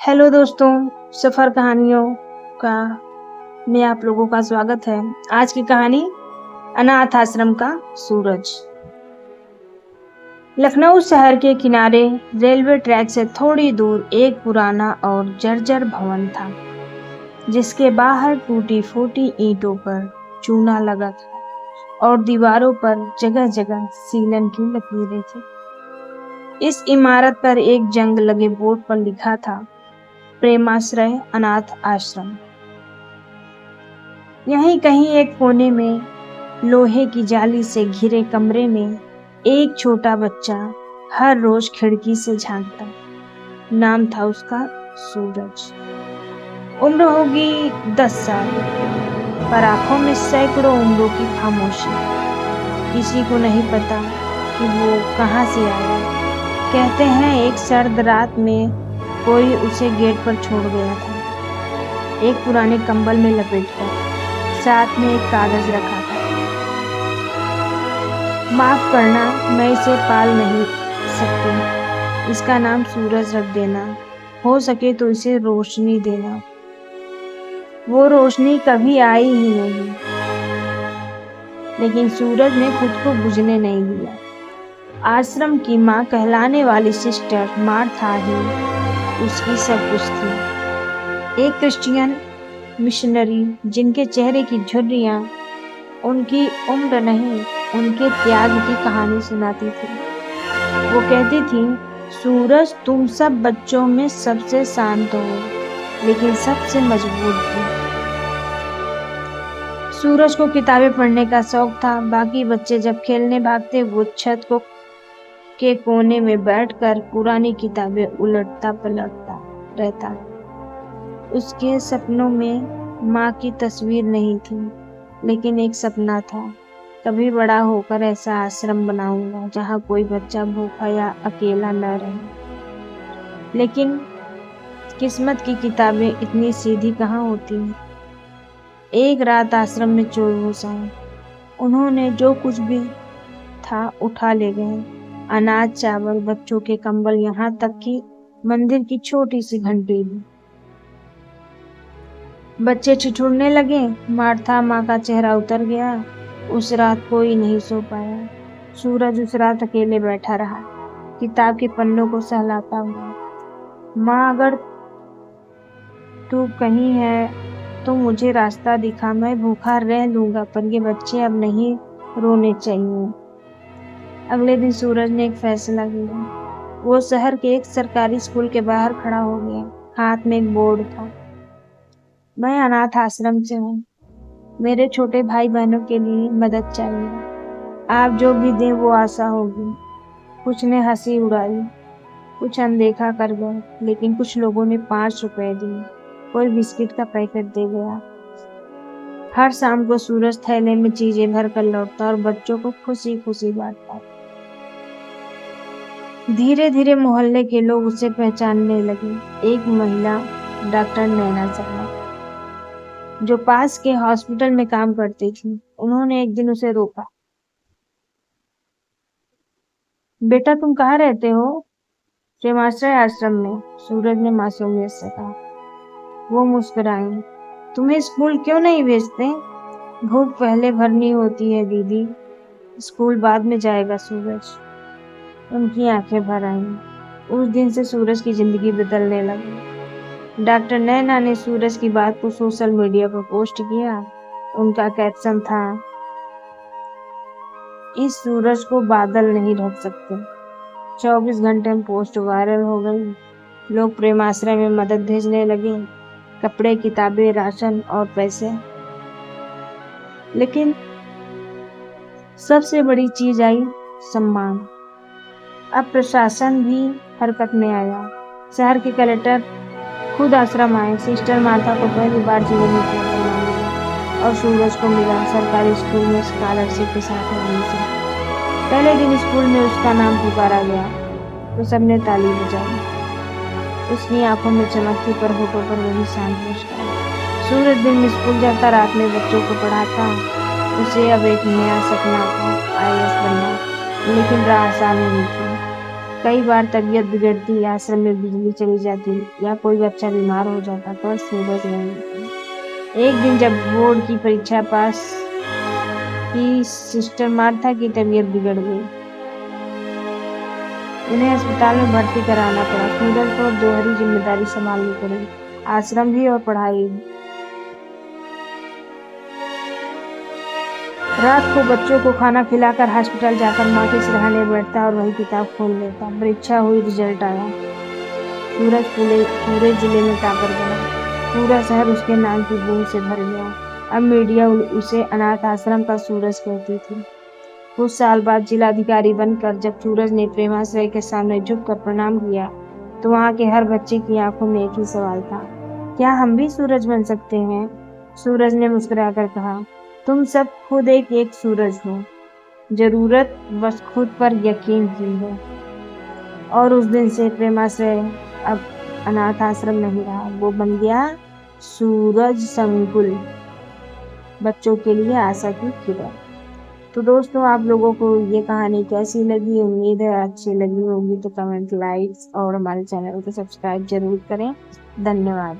Hello दोस्तों, सफ़र कहानियों का में आप लोगों का स्वागत है। आज की कहानी अनाथ आश्रम का सूरज। लखनऊ शहर के किनारे रेलवे ट्रैक से थोड़ी दूर एक पुराना और जर्जर भवन था, जिसके बाहर टूटी फूटी ईंटों पर चूना लगा था और दीवारों पर जगह जगह सीलन की लकीरें थी। इस इमारत पर एक जंग लगे बोर्ड पर लिखा था, प्रेमाश्रय अनाथ आश्रम। यहीं कहीं एक कोने में लोहे की जाली से घिरे कमरे में एक छोटा बच्चा हर रोज खिड़की से झांकता। नाम था उसका सूरज। उम्र होगी 10 साल, पर आंखों में सैकड़ों उम्रों की खामोशी। किसी को नहीं पता कि वो कहाँ से आया। कहते हैं एक सर्द रात में कोई उसे गेट पर छोड़ गया था, एक पुराने कंबल में लपेटकर, साथ में एक कागज रखा था। माफ करना, मैं इसे पाल नहीं सकती। इसका नाम सूरज रख देना, हो सके तो इसे रोशनी देना। वो रोशनी कभी आई ही नहीं, लेकिन सूरज ने खुद को बुझने नहीं दिया। आश्रम की माँ कहलाने वाली सिस्टर मार्था ही उसकी सब कुछ थी। एक क्रिश्चियन मिशनरी जिनके चेहरे की झुर्रियां उनकी उम्र नहीं, उनके त्याग की कहानी सुनाती थी। वो कहती थी, सूरज तुम सब बच्चों में सबसे शांत हो, लेकिन सबसे मजबूत भी। सूरज को किताबें पढ़ने का शौक था। बाकी बच्चे जब खेलने भागते, वो छत के कोने में बैठकर पुरानी किताबें उलटता पलटता रहता। उसके सपनों में माँ की तस्वीर नहीं थी, लेकिन एक सपना था, कभी बड़ा होकर ऐसा आश्रम बनाऊंगा जहाँ कोई बच्चा भूखा या अकेला न रहे। लेकिन किस्मत की किताबें इतनी सीधी कहाँ होती हैं। एक रात आश्रम में चोर घुस आए। उन्होंने जो कुछ भी था उठा ले गए। अनाज, चावल, बच्चों के कंबल, यहाँ तक कि मंदिर की छोटी सी घंटी भी। बच्चे ठिठुरने लगे। मार्था माँ का चेहरा उतर गया। उस रात कोई नहीं सो पाया। सूरज उस रात अकेले बैठा रहा, किताब के पन्नों को सहलाता हुआ। माँ, अगर तू कहीं है तो मुझे रास्ता दिखा, मैं भूखा रह लूंगा, पर ये बच्चे अब नहीं रोने चाहिए। अगले दिन सूरज ने एक फैसला किया। वो शहर के एक सरकारी स्कूल के बाहर खड़ा हो गया। हाथ में एक बोर्ड था, मैं अनाथ आश्रम से हूँ, मेरे छोटे भाई बहनों के लिए मदद चाहिए, आप जो भी दें वो आशा होगी। कुछ ने हंसी उड़ाई, कुछ अनदेखा कर गए, लेकिन कुछ लोगों ने 5 रुपए दिए, कोई बिस्किट का पैकेट दे गया। हर शाम को सूरज थैले में चीजें भर कर लौटता और बच्चों को खुशी खुशी बांटता। धीरे धीरे मोहल्ले के लोग उसे पहचानने लगे। एक महिला, डॉक्टर नैना शर्मा, जो पास के हॉस्पिटल में काम करती थी, उन्होंने एक दिन उसे रोका। बेटा, तुम कहाँ रहते हो? प्रेमाश्रय आश्रम में, सूरज ने मासूमियत से कहा। वो मुस्कुराई। तुम्हें स्कूल क्यों नहीं भेजते? भूख पहले भरनी होती है दीदी, स्कूल बाद में जाएगा सूरज। उनकी आंखें भर आईं। उस दिन से सूरज की जिंदगी बदलने लगी। डॉक्टर नैना ने सूरज की बात को सोशल मीडिया पर पोस्ट किया। उनका कैप्शन था, इस सूरज को बादल नहीं ढक सकते। 24 घंटे में पोस्ट वायरल हो गई। लोग प्रेमाश्रय में मदद भेजने लगे, कपड़े, किताबें, राशन और पैसे। लेकिन सबसे बड़ी चीज आई, सम्मान। अब प्रशासन भी हरकत में आया। शहर के कलेक्टर खुद आश्रम आए। सिस्टर मार्था को पहली बार जीवन में इतना सम्मान मिला और सूरज को मिला सरकारी स्कूल में स्कॉलरशिप के साथ एडमिशन। पहले दिन स्कूल में उसका नाम पुकारा गया तो सबने ताली बजाई। उसकी आंखों में चमक थी, पर होठों पर वही शांत मुस्कान। सूरज दिन में स्कूल जाता, रात में बच्चों को पढ़ाता। उसे अब एक नया सपना था, IAS बनना, लेकिन राह आसान नहीं थी। कई बार तबीयत बिगड़ती, आश्रम में बिजली चली जाती या कोई बच्चा बीमार हो जाता पर सूरज नहीं। एक दिन जब बोर्ड की परीक्षा पास की, सिस्टर मार्था की तबीयत बिगड़ गई। उन्हें अस्पताल में भर्ती कराना पड़ा। सूरज को दोहरी जिम्मेदारी संभालनी पड़ी, आश्रम भी और पढ़ाई भी। रात को बच्चों को खाना खिलाकर हॉस्पिटल जाकर माँ के सिरहाने बैठता और वही किताब खोल लेता। परीक्षा हुई, रिजल्ट आया। सूरज पूरे जिले में टॉपर बना। पूरा शहर उसके नाम की बूंद से भर गया। अब मीडिया उसे अनाथ आश्रम का सूरज कहती थी। कुछ साल बाद जिलाधिकारी बनकर जब सूरज ने प्रेमाश्रय के सामने झुककर प्रणाम किया तो वहाँ के हर बच्चे की आंखों में एक ही सवाल था, क्या हम भी सूरज बन सकते हैं? सूरज ने मुस्कुराकर कहा, तुम सब खुद एक सूरज हो, जरूरत बस खुद पर यकीन की है। और उस दिन से प्रेमाश्रय अब अनाथ आश्रम नहीं रहा, वो बन गया सूरज संकुल, बच्चों के लिए आशा की किरण। तो दोस्तों, आप लोगों को ये कहानी कैसी लगी? उम्मीद है अच्छी लगी होगी। तो कमेंट, लाइक्स और हमारे चैनल को सब्सक्राइब जरूर करें। धन्यवाद।